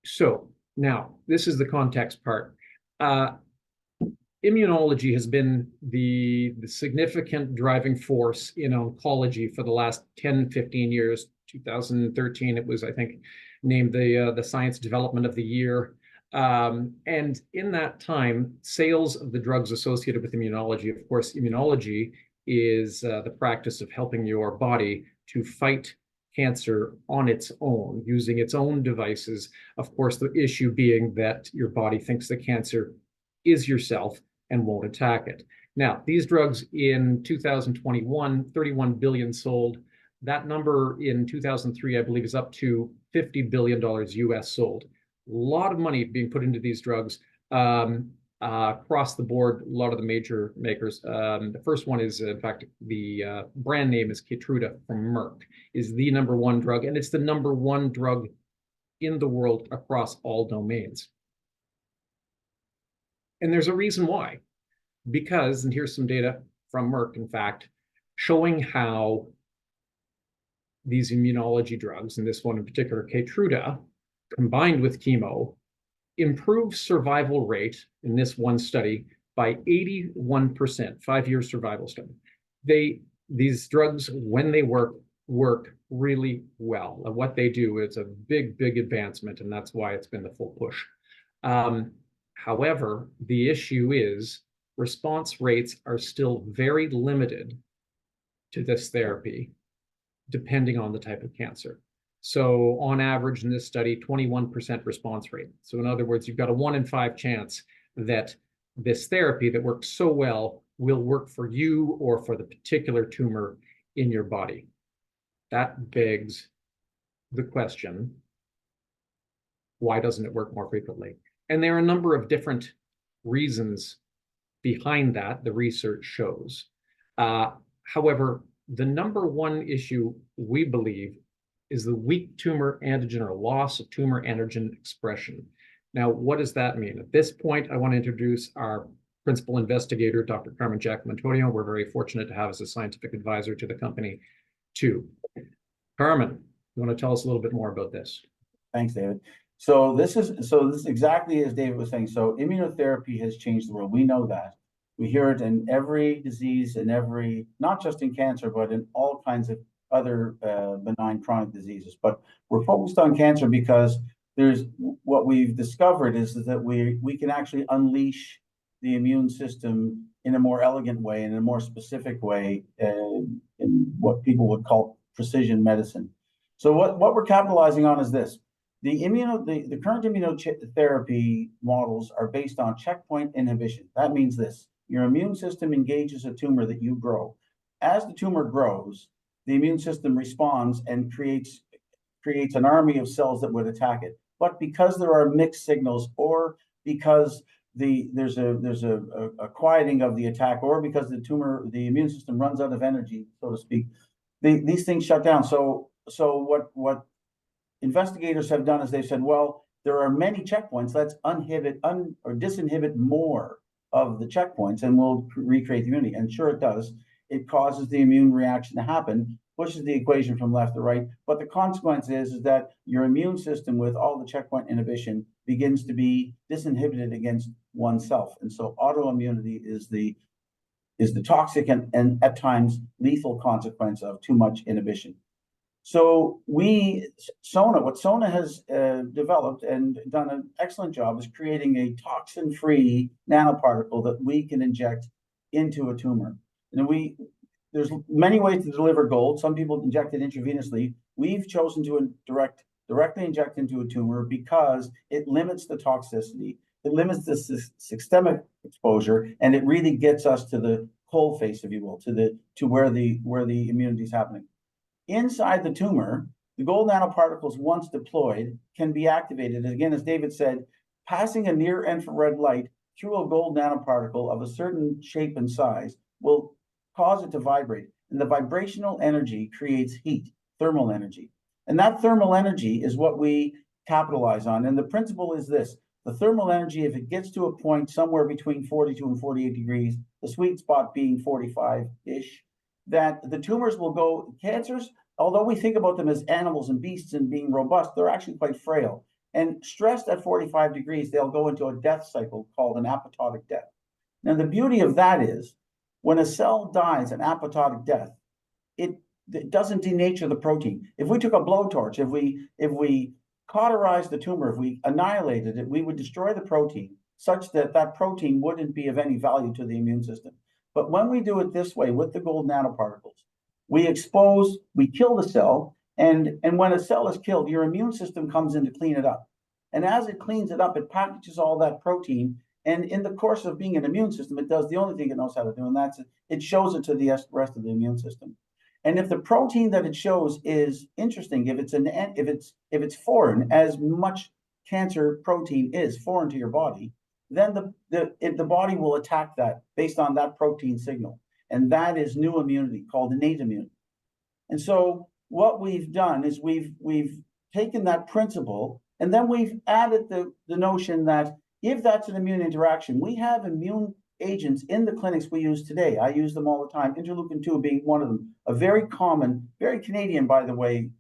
So now this is the context part. Uh, Immunology has been the significant driving force in oncology for the last 10, 15 years. 2013, it was, I think, named the Science Development of the Year. And in that time, sales of the drugs associated with immunology, of course, immunology is the practice of helping your body to fight cancer on its own, using its own devices. Of course, the issue being that your body thinks the cancer is yourself and won't attack it. Now, these drugs in 2021, 31 billion sold. That number in 2003, I believe, is up to $50 billion US sold. A lot of money being put into these drugs across the board, a lot of the major makers. The first one is, in fact, the brand name is Keytruda from Merck, is the #1 drug, and it's the #1 drug in the world across all domains. And there's a reason why. Because, and here's some data from Merck, in fact, showing how these immunology drugs, and this one in particular, Keytruda, combined with chemo, improve survival rate in this one study by 81%, 5-year survival study. These drugs, when they work really well. And what they do is a big, big advancement, and that's why it's been the full push. However, the issue is response rates are still very limited to this therapy, depending on the type of cancer. So on average in this study, 21% response rate. So in other words, you've got a 1 in 5 chance that this therapy that works so well will work for you or for the particular tumor in your body. That begs the question, why doesn't it work more frequently? And there are a number of different reasons behind that, the research shows. However, the #1 issue, we believe, is the weak tumor antigen or loss of tumor antigen expression. Now, what does that mean? At this point, I want to introduce our principal investigator, Dr. Carmen Giacomo-Antonio. We're very fortunate to have as a scientific advisor to the company, too. Carmen, you want to tell us a little bit more about this? Thanks, David. So this is exactly as David was saying. So immunotherapy has changed the world. We know that. We hear it in every disease, in every, not just in cancer, but in all kinds of other benign chronic diseases. But we're focused on cancer because what we've discovered is that we can actually unleash the immune system in a more elegant way, in a more specific way, in what people would call precision medicine. So what we're capitalizing on is this. The current immunotherapy models are based on checkpoint inhibition. That means this: your immune system engages a tumor that you grow. As the tumor grows, the immune system responds and creates an army of cells that would attack it. But because there are mixed signals, or because there's a quieting of the attack, or because the immune system runs out of energy, so to speak, these things shut down. So what investigators have done is they've said, well, there are many checkpoints. Let's disinhibit more of the checkpoints, and we'll recreate the immunity. And sure, it does. It causes the immune reaction to happen, pushes the equation from left to right. But the consequence is that your immune system, with all the checkpoint inhibition, begins to be disinhibited against oneself. And so autoimmunity is the toxic and at times lethal consequence of too much inhibition. So what Sona has developed and done an excellent job is creating a toxin-free nanoparticle that we can inject into a tumor. And there's many ways to deliver gold. Some people inject it intravenously. We've chosen to directly inject into a tumor because it limits the toxicity. It limits the systemic exposure, and it really gets us to the cold face, if you will, to where the immunity is happening. Inside the tumor, the gold nanoparticles, once deployed, can be activated. And again, as David said, passing a near-infrared light through a gold nanoparticle of a certain shape and size will cause it to vibrate. And the vibrational energy creates heat, thermal energy. And that thermal energy is what we capitalize on. And the principle is this: the thermal energy, if it gets to a point somewhere between 42 and 48 degrees, the sweet spot being 45-ish, that the tumors will go. Cancers, although we think about them as animals and beasts and being robust, they're actually quite frail. And stressed at 45 degrees, they'll go into a death cycle called an apoptotic death. Now, the beauty of that is when a cell dies an apoptotic death, it doesn't denature the protein. If we took a blowtorch, if we cauterized the tumor, if we annihilated it, we would destroy the protein such that that protein wouldn't be of any value to the immune system. But when we do it this way with the gold nanoparticles, we kill the cell, and when a cell is killed, your immune system comes in to clean it up. And as it cleans it up, it packages all that protein. And in the course of being an immune system, it does the only thing it knows how to do, and that's it shows it to the rest of the immune system. And if the protein that it shows is interesting, if it's foreign, as much cancer protein is foreign to your body, then the body will attack that based on that protein signal. And that is new immunity called innate immunity. And so what we've done is we've taken that principle, and then we've added the notion that if that's an immune interaction, we have immune agents in the clinics we use today. I use them all the time, interleukin-2 being one of them, a very common, very Canadian, by the way,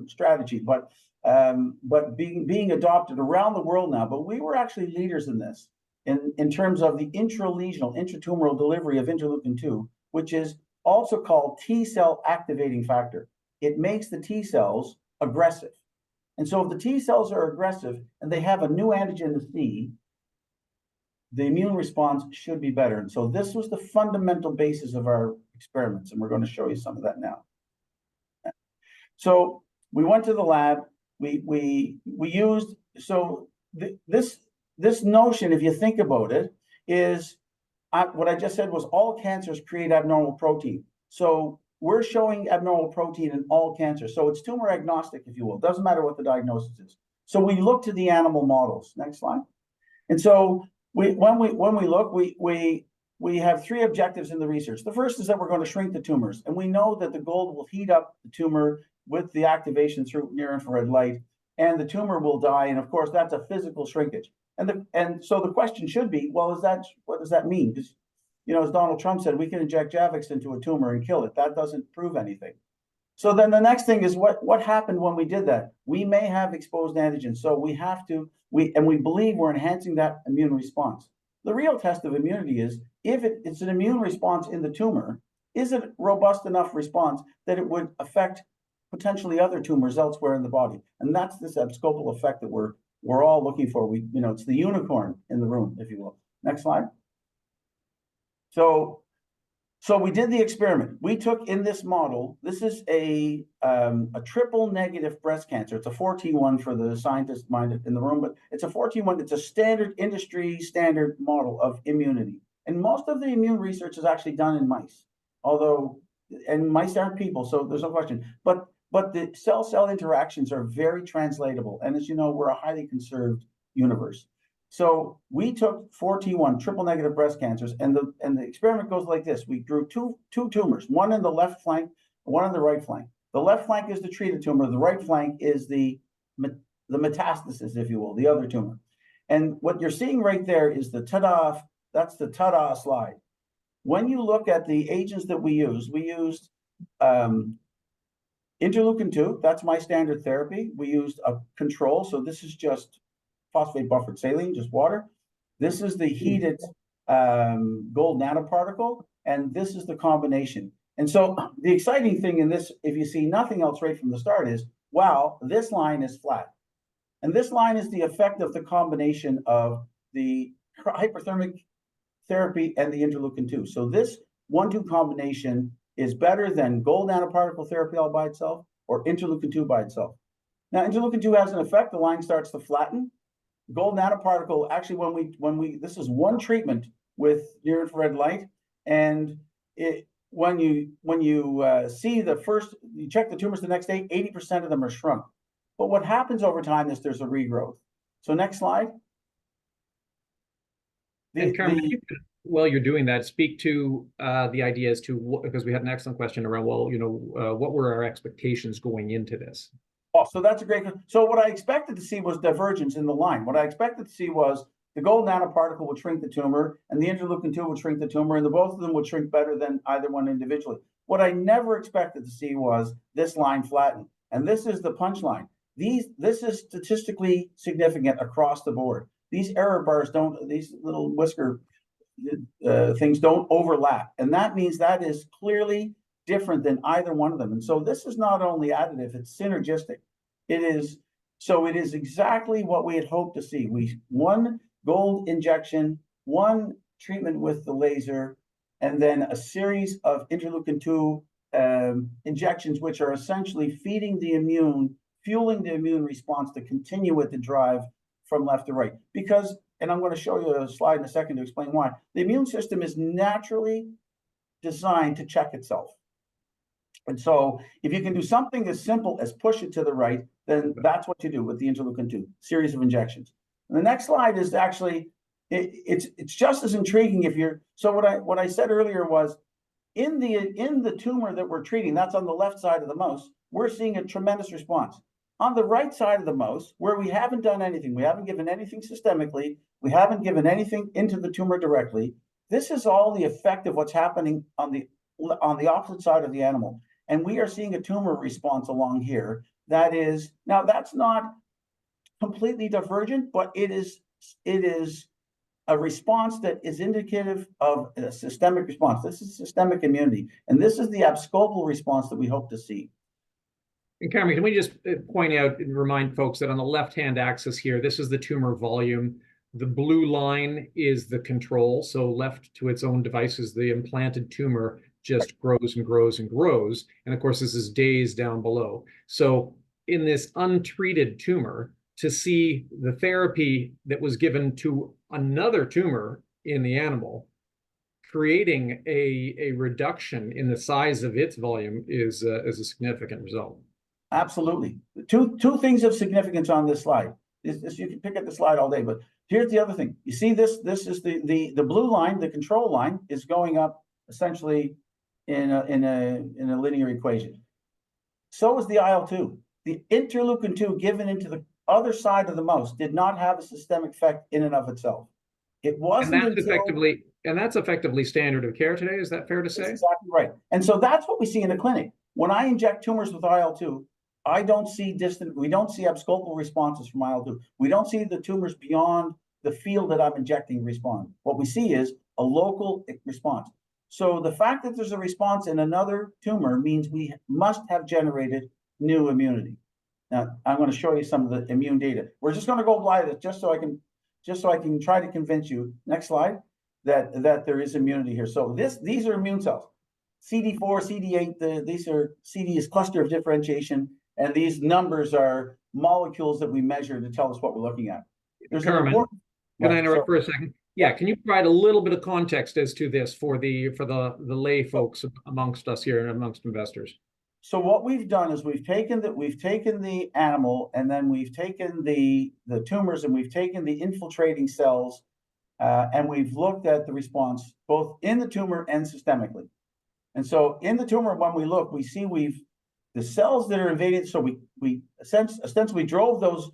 strategy, but being adopted around the world now. But we were actually leaders in this, in terms of the intralesional, intratumoral delivery of interleukin-2, which is also called T cell activating factor. It makes the T cells aggressive. And so if the T cells are aggressive and they have a new antigen to see, the immune response should be better. And so this was the fundamental basis of our experiments, and we're going to show you some of that now. So we went to the lab. We used this notion, if you think about it, is what I just said was all cancers create abnormal protein. So we're showing abnormal protein in all cancers. So it's tumor agnostic, if you will. Doesn't matter what the diagnosis is. So we look to the animal models. Next slide. And so when we look, we have three objectives in the research. The first is that we're going to shrink the tumors, and we know that the gold will heat up the tumor with the activation through near-infrared light, and the tumor will die. And of course, that's a physical shrinkage. And so the question should be, well, what does that mean? Because, as Donald Trump said, we can inject Javix into a tumor and kill it. That doesn't prove anything. So then the next thing is what happened when we did that? We may have exposed antigens, so we believe we're enhancing that immune response. The real test of immunity is if it's an immune response in the tumor, is it robust enough response that it would affect potentially other tumors elsewhere in the body? And that's this abscopal effect that we're all looking for. It's the unicorn in the room, if you will. Next slide. So we did the experiment. We took in this model, this is a triple negative breast cancer. It's a 4T1 for the scientist minded in the room, but it's a 4T1. It's a standard industry standard model of immunity. And most of the immune research is actually done in mice, and mice aren't people, so there's no question. But the cell-cell interactions are very translatable. And as you know, we're a highly conserved universe. So we took 4T1 triple negative breast cancers, and the experiment goes like this. We drew two tumors, one in the left flank, one on the right flank. The left flank is the treated tumor. The right flank is the metastasis, if you will, the other tumor. And what you're seeing right there is the ta-da. That's the ta-da slide. When you look at the agents that we used interleukin-2. That's my standard therapy. We used a control. So this is just phosphate buffered saline, just water. This is the heated gold nanoparticle, and this is the combination. And so the exciting thing in this, if you see nothing else right from the start, is, wow, this line is flat. And this line is the effect of the combination of the hyperthermic therapy and the interleukin-2. So this 1-2 combination is better than gold nanoparticle therapy all by itself or interleukin-2 by itself. Now, interleukin-2 has an effect. The line starts to flatten. Gold nanoparticle, actually, this is one treatment with near-infrared light, and when you see you check the tumors the next day, 80% of them are shrunk. But what happens over time is there's a regrowth. So next slide. And Carmen, while you're doing that, speak to the idea as to because we had an excellent question around, what were our expectations going into this? Oh, so that's a great question. So what I expected to see was divergence in the line. What I expected to see was the gold nanoparticle would shrink the tumor, and the interleukin-2 would shrink the tumor, and both of them would shrink better than either one individually. What I never expected to see was this line flatten. And this is the punchline. this is statistically significant across the board. These error bars these little whisker things don't overlap. And that means that is clearly different than either one of them. And so this is not only additive, it's synergistic. It is exactly what we had hoped to see. One gold injection, one treatment with the laser, and then a series of interleukin-2 injections, which are essentially feeding the immune, fueling the immune response to continue with the drive from left to right. Because, and I'm going to show you a slide in a second to explain why, the immune system is naturally designed to check itself. And so if you can do something as simple as push it to the right, then that's what you do with the interleukin-2 series of injections. And the next slide is actually, it's just as intriguing if you're, so what I said earlier was, in the tumor that we're treating, that's on the left side of the mouse, we're seeing a tremendous response. On the right side of the mouse, where we haven't done anything, we haven't given anything systemically, we haven't given anything into the tumor directly, this is all the effect of what's happening on the opposite side of the animal. And we are seeing a tumor response along here that is, now that's not completely divergent, but it is a response that is indicative of a systemic response. This is systemic immunity, and this is the abscopal response that we hope to see. And Cameron, can we just point out and remind folks that on the left-hand axis here, this is the tumor volume. The blue line is the control. So left to its own devices, the implanted tumor just grows and grows and grows. And of course, this is days down below. So in this untreated tumor, to see the therapy that was given to another tumor in the animal, creating a reduction in the size of its volume is a significant result. Absolutely. Two things of significance on this slide. This, you can pick at the slide all day, but here's the other thing. You see this is the blue line, the control line is going up essentially in a linear equation. So is the IL-2. The interleukin-2 given into the other side of the mouse did not have a systemic effect in and of itself. It wasn't and that's effectively standard of care today. Is that fair to say? That's exactly right. And so that's what we see in the clinic. When I inject tumors with IL-2, we don't see abscopal responses from IL-2. We don't see the tumors beyond the field that I'm injecting respond. What we see is a local response. So the fact that there's a response in another tumor means we must have generated new immunity. Now, I'm going to show you some of the immune data. We're just going to go by this just so I can try to convince you, next slide, that there is immunity here. So these are immune cells. CD4, CD8, CD is cluster of differentiation, and these numbers are molecules that we measure to tell us what we're looking at. There's Carmen, can I interrupt for a second? Yeah, can you provide a little bit of context as to this for the lay folks amongst us here and amongst investors? So what we've done is we've taken the animal, and then we've taken the tumors, and we've taken the infiltrating cells, and we've looked at the response both in the tumor and systemically. And so in the tumor, when we look, we see the cells that are invaded. So we essentially drove those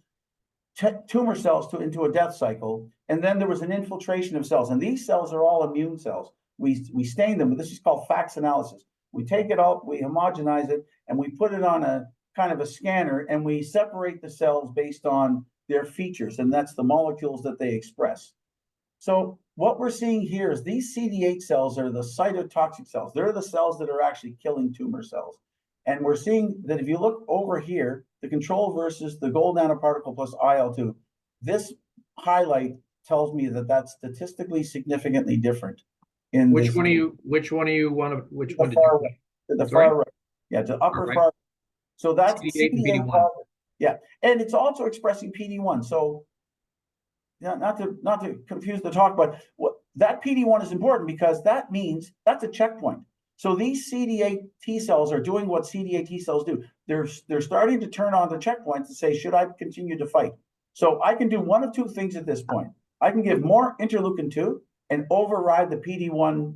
tumor cells into a death cycle, and then there was an infiltration of cells, and these cells are all immune cells. We stain them. This is called FACS analysis. We take it out, we homogenize it, and we put it on a kind of a scanner, and we separate the cells based on their features, and that's the molecules that they express. So what we're seeing here is these CD8 cells are the cytotoxic cells. They're the cells that are actually killing tumor cells. And we're seeing that if you look over here, the control versus the gold nanoparticle plus IL-2, this highlight tells me that that's statistically significantly different. Which one do you want to, which one did you right, to the far right. Yeah, to upper far. So that's CD8 and PD-1. Yeah, and it's also expressing PD-1. So not to confuse the talk, but that PD-1 is important because that means that's a checkpoint. So these CD8 T cells are doing what CD8 T cells do. They're starting to turn on the checkpoints and say, should I continue to fight? So I can do one of two things at this point. I can give more interleukin-2 and override the PD-1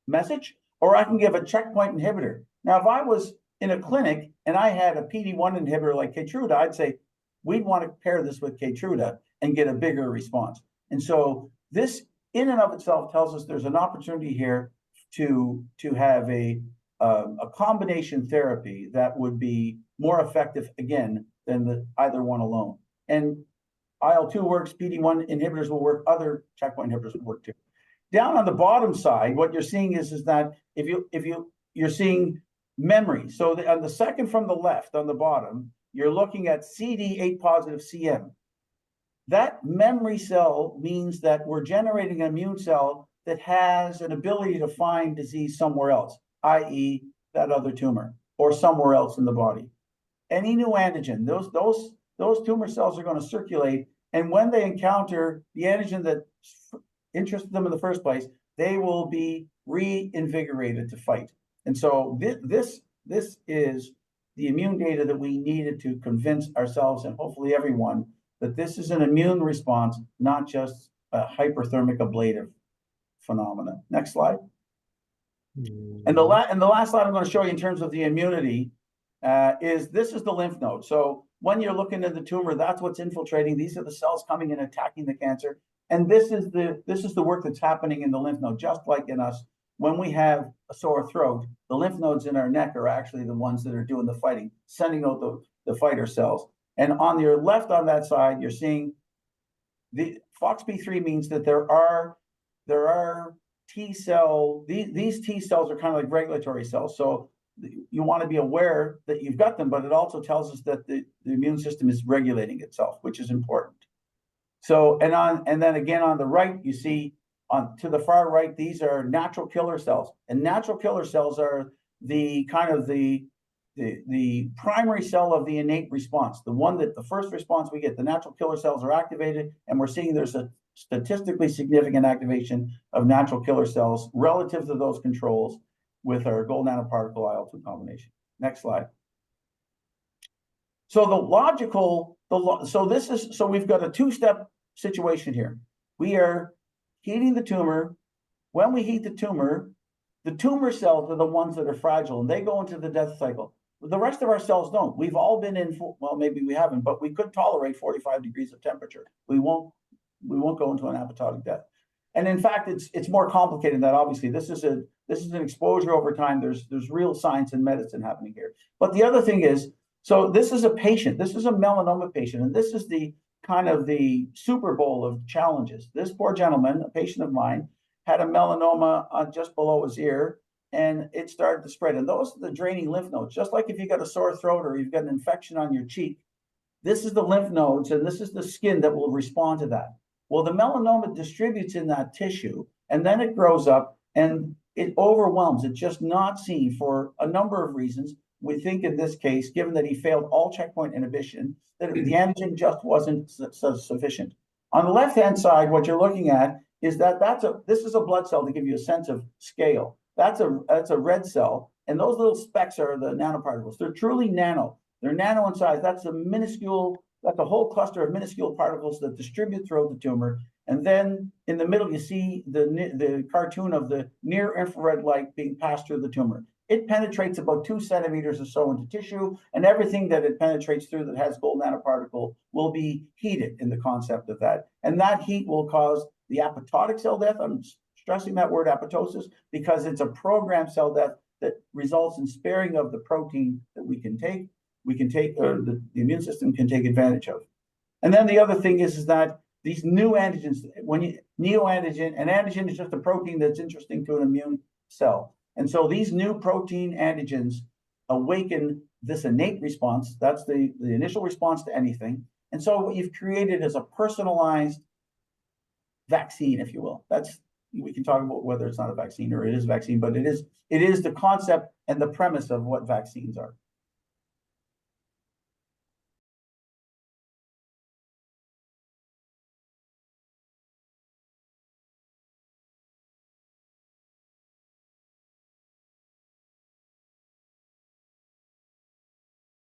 message, or I can give a checkpoint inhibitor. Now, if I was in a clinic and I had a PD-1 inhibitor like Keytruda, I'd say, we'd want to pair this with Keytruda and get a bigger response. And so this in and of itself tells us there's an opportunity here to have a combination therapy that would be more effective, again, than either one alone. And IL-2 works, PD-1 inhibitors will work, other checkpoint inhibitors will work too. Down on the bottom side, what you're seeing is that you're seeing memory. So on the second from the left on the bottom, you're looking at CD8 positive CM. That memory cell means that we're generating an immune cell that has an ability to find disease somewhere else, i.e. that other tumor or somewhere else in the body. Any new antigen, those tumor cells are going to circulate, and when they encounter the antigen that interested them in the first place, they will be reinvigorated to fight. And so this is the immune data that we needed to convince ourselves and hopefully everyone that this is an immune response, not just a hyperthermic ablative phenomena. Next slide. And the last slide I'm going to show you in terms of the immunity is the lymph node. So when you're looking at the tumor, that's what's infiltrating. These are the cells coming and attacking the cancer. And this is the work that's happening in the lymph node, just like in us. When we have a sore throat, the lymph nodes in our neck are actually the ones that are doing the fighting, sending out the fighter cells. And on your left on that side, you're seeing the FOXP3 means that there are T cell, these T cells are kind of like regulatory cells. So you want to be aware that you've got them, but it also tells us that the immune system is regulating itself, which is important. So, and then again on the right, you see to the far right, these are natural killer cells. And natural killer cells are the kind of the primary cell of the innate response, the first response we get. The natural killer cells are activated, and we're seeing there's a statistically significant activation of natural killer cells relative to those controls with our gold nanoparticle IL-2 combination. Next slide. So so we've got a two-step situation here. We are heating the tumor. When we heat the tumor cells are the ones that are fragile, and they go into the death cycle. The rest of our cells don't. We've all been in, well, maybe we haven't, but we could tolerate 45 degrees of temperature. We won't go into an apoptotic death. And in fact, it's more complicated than that. Obviously, this is an exposure over time. There's real science and medicine happening here. But the other thing is, so this is a patient. This is a melanoma patient, and this is the kind of the Super Bowl of challenges. This poor gentleman, a patient of mine, had a melanoma just below his ear, and it started to spread. And those are the draining lymph nodes. Just like if you got a sore throat or you've got an infection on your cheek, this is the lymph nodes, and this is the skin that will respond to that. Well, the melanoma distributes in that tissue, and then it grows up, and it overwhelms. It's just not seen for a number of reasons. We think in this case, given that he failed all checkpoint inhibition, that the antigen just wasn't sufficient. On the left-hand side, what you're looking at is this is a blood cell to give you a sense of scale. That's a red cell, and those little specks are the nanoparticles. They're truly nano. They're nano in size. That's a whole cluster of minuscule particles that distribute throughout the tumor. And then in the middle, you see the cartoon of the near infrared light being passed through the tumor. It penetrates about 2 centimeters or so into tissue, and everything that it penetrates through that has gold nanoparticle will be heated in the concept of that. And that heat will cause the apoptotic cell death. I'm stressing that word apoptosis because it's a programmed cell death that results in sparing of the protein that we can take, or the immune system can take advantage of. And then the other thing is that these new antigens, neoantigen, an antigen is just a protein that's interesting to an immune cell. And so these new protein antigens awaken this innate response. That's the initial response to anything. And so what you've created is a personalized vaccine, if you will. We can talk about whether it's not a vaccine or it is a vaccine, but it is the concept and the premise of what vaccines are.